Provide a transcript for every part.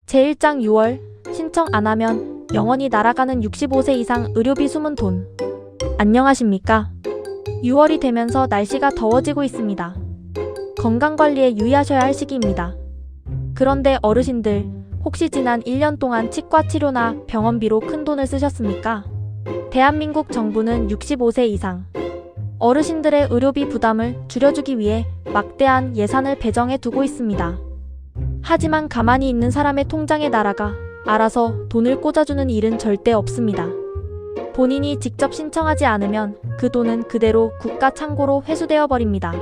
제1장 6월 신청 안 하면 영원히 날아가는 65세 이상 의료비 숨은 돈. 안녕하십니까? 6월이 되면서 날씨가 더워지고 있습니다. 건강관리에 유의하셔야 할 시기입니다. 그런데 어르신들, 혹시 지난 1년 동안 치과 치료나 병원비로 큰 돈을 쓰셨습니까? 대한민국 정부는 65세 이상 어르신들의 의료비 부담을 줄여주기 위해 막대한 예산을 배정해 두고 있습니다. 하지만 가만히 있는 사람의 통장에 날아가 알아서 돈을 꽂아주는 일은 절대 없습니다. 본인이 직접 신청하지 않으면 그 돈은 그대로 국가 창고로 회수되어 버립니다.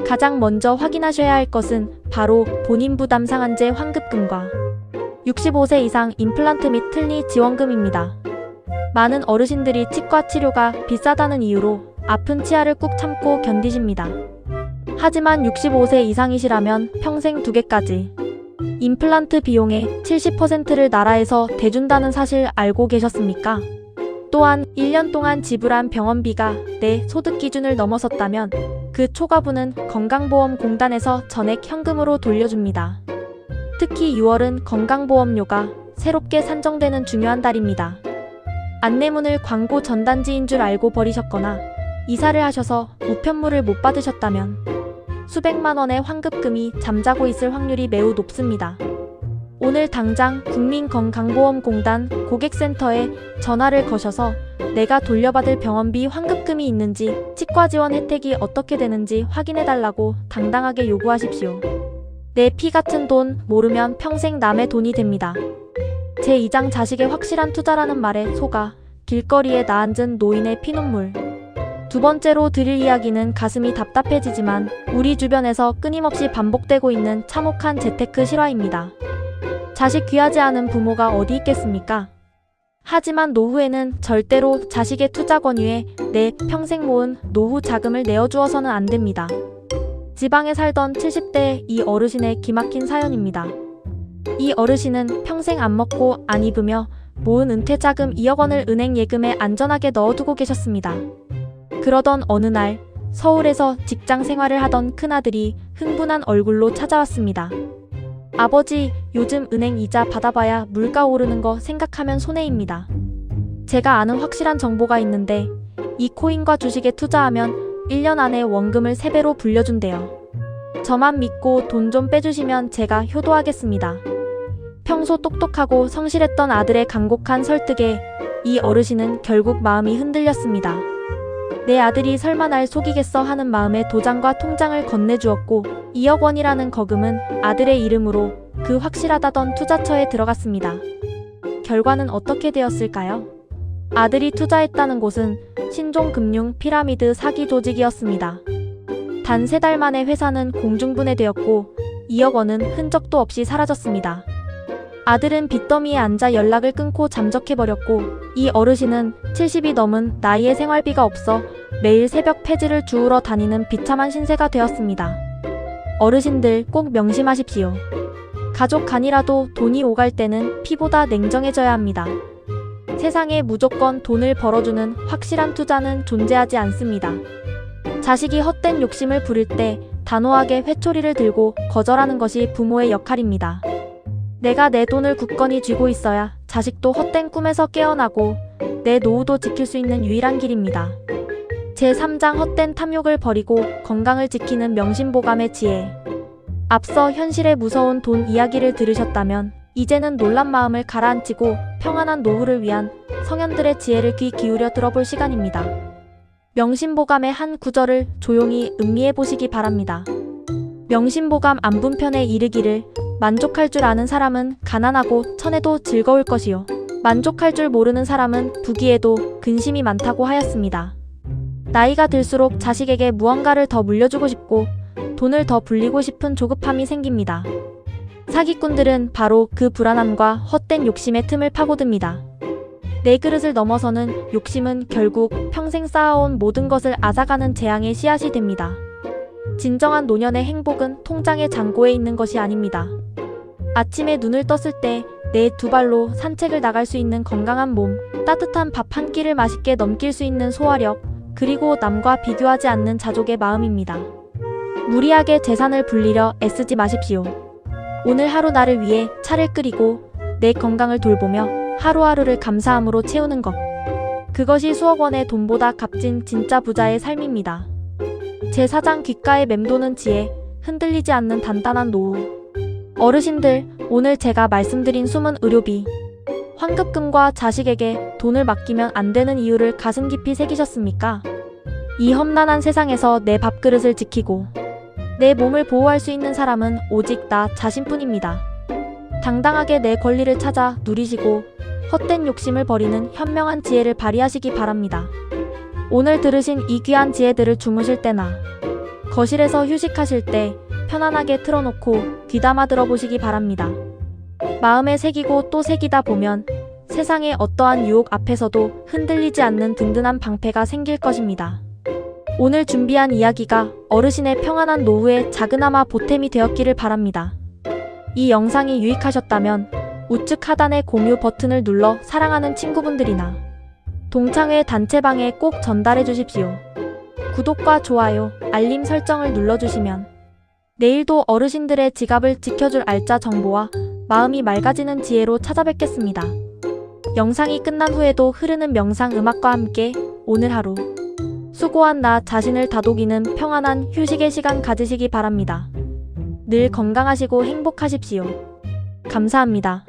가장 먼저 확인하셔야 할 것은 바로 본인 부담 상한제 환급금과 65세 이상 임플란트 및 틀니 지원금입니다. 많은 어르신들이 치과 치료가 비싸다는 이유로 아픈 치아를 꾹 참고 견디십니다. 하지만 65세 이상이시라면 평생 2개까지 임플란트 비용의 70%를 나라에서 대준다는 사실 알고 계셨습니까? 또한 1년 동안 지불한 병원비가 내 소득 기준을 넘어섰다면 그 초과분은 건강보험공단에서 전액 현금으로 돌려줍니다. 특히 6월은 건강보험료가 새롭게 산정되는 중요한 달입니다. 안내문을 광고 전단지인 줄 알고 버리셨거나 이사를 하셔서 우편물을 못 받으셨다면 수백만 원의 환급금이 잠자고 있을 확률이 매우 높습니다. 오늘 당장 국민건강보험공단 고객센터에 전화를 거셔서 내가 돌려받을 병원비 환급금이 있는지, 치과 지원 혜택이 어떻게 되는지 확인해달라고 당당하게 요구하십시오. 내 피 같은 돈 모르면 평생 남의 돈이 됩니다. 제2장 자식의 확실한 투자라는 말에 속아 길거리에 나앉은 노인의 피눈물. 두 번째로 드릴 이야기는 가슴이 답답해지지만 우리 주변에서 끊임없이 반복되고 있는 참혹한 재테크 실화입니다. 자식 귀하지 않은 부모가 어디 있겠습니까? 하지만 노후에는 절대로 자식의 투자 권유에 내 평생 모은 노후 자금을 내어주어서는 안 됩니다. 지방에 살던 70대 이 어르신의 기막힌 사연입니다. 이 어르신은 평생 안 먹고 안 입으며 모은 은퇴자금 2억 원을 은행 예금에 안전하게 넣어두고 계셨습니다. 그러던 어느 날 서울에서 직장 생활을 하던 큰아들이 흥분한 얼굴로 찾아왔습니다. 아버지, 요즘 은행 이자 받아봐야 물가 오르는 거 생각하면 손해입니다. 제가 아는 확실한 정보가 있는데 이 코인과 주식에 투자하면 1년 안에 원금을 3배로 불려준대요. 저만 믿고 돈 좀 빼주시면 제가 효도하겠습니다. 평소 똑똑하고 성실했던 아들의 간곡한 설득에 이 어르신은 결국 마음이 흔들렸습니다. 내 아들이 설마 날 속이겠어 하는 마음에 도장과 통장을 건네주었고 2억 원이라는 거금은 아들의 이름으로 그 확실하다던 투자처에 들어갔습니다. 결과는 어떻게 되었을까요? 아들이 투자했다는 곳은 신종금융 피라미드 사기 조직이었습니다. 단 3달 만에 회사는 공중분해되었고 2억 원은 흔적도 없이 사라졌습니다. 아들은 빚더미에 앉아 연락을 끊고 잠적해버렸고 이 어르신은 70이 넘은 나이에 생활비가 없어 매일 새벽 폐지를 주우러 다니는 비참한 신세가 되었습니다. 어르신들 꼭 명심하십시오. 가족 간이라도 돈이 오갈 때는 피보다 냉정해져야 합니다. 세상에 무조건 돈을 벌어주는 확실한 투자는 존재하지 않습니다. 자식이 헛된 욕심을 부릴 때 단호하게 회초리를 들고 거절하는 것이 부모의 역할입니다. 내가 내 돈을 굳건히 쥐고 있어야 자식도 헛된 꿈에서 깨어나고 내 노후도 지킬 수 있는 유일한 길입니다. 제3장 헛된 탐욕을 버리고 건강을 지키는 명심보감의 지혜. 앞서 현실의 무서운 돈 이야기를 들으셨다면 이제는 놀란 마음을 가라앉히고 평안한 노후를 위한 성현들의 지혜를 귀 기울여 들어볼 시간입니다. 명심보감의 한 구절을 조용히 음미해 보시기 바랍니다. 명심보감 안분편에 이르기를 만족할 줄 아는 사람은 가난하고 천해도 즐거울 것이요. 만족할 줄 모르는 사람은 부귀에도 근심이 많다고 하였습니다. 나이가 들수록 자식에게 무언가를 더 물려주고 싶고 돈을 더 불리고 싶은 조급함이 생깁니다. 사기꾼들은 바로 그 불안함과 헛된 욕심의 틈을 파고듭니다. 내 그릇을 넘어서는 욕심은 결국 평생 쌓아온 모든 것을 앗아가는 재앙의 씨앗이 됩니다. 진정한 노년의 행복은 통장의 잔고에 있는 것이 아닙니다. 아침에 눈을 떴을 때 내 2발로 산책을 나갈 수 있는 건강한 몸, 따뜻한 밥 한 끼를 맛있게 넘길 수 있는 소화력, 그리고 남과 비교하지 않는 자족의 마음입니다. 무리하게 재산을 불리려 애쓰지 마십시오. 오늘 하루 나를 위해 차를 끓이고 내 건강을 돌보며 하루하루를 감사함으로 채우는 것. 그것이 수억 원의 돈보다 값진 진짜 부자의 삶입니다. 제4장 귓가에 맴도는 지혜, 흔들리지 않는 단단한 노후. 어르신들, 오늘 제가 말씀드린 숨은 의료비, 환급금과 자식에게 돈을 맡기면 안 되는 이유를 가슴 깊이 새기셨습니까? 이 험난한 세상에서 내 밥그릇을 지키고 내 몸을 보호할 수 있는 사람은 오직 나 자신뿐입니다. 당당하게 내 권리를 찾아 누리시고 헛된 욕심을 버리는 현명한 지혜를 발휘하시기 바랍니다. 오늘 들으신 이 귀한 지혜들을 주무실 때나 거실에서 휴식하실 때 편안하게 틀어놓고 귀담아 들어보시기 바랍니다. 마음에 새기고 또 새기다 보면 세상의 어떠한 유혹 앞에서도 흔들리지 않는 든든한 방패가 생길 것입니다. 오늘 준비한 이야기가 어르신의 평안한 노후에 작은아마 보탬이 되었기를 바랍니다. 이 영상이 유익하셨다면 우측 하단의 공유 버튼을 눌러 사랑하는 친구분들이나 동창회 단체방에 꼭 전달해 주십시오. 구독과 좋아요, 알림 설정을 눌러주시면 내일도 어르신들의 지갑을 지켜줄 알짜 정보와 마음이 맑아지는 지혜로 찾아뵙겠습니다. 영상이 끝난 후에도 흐르는 명상 음악과 함께 오늘 하루 수고한 나 자신을 다독이는 평안한 휴식의 시간 가지시기 바랍니다. 늘 건강하시고 행복하십시오. 감사합니다.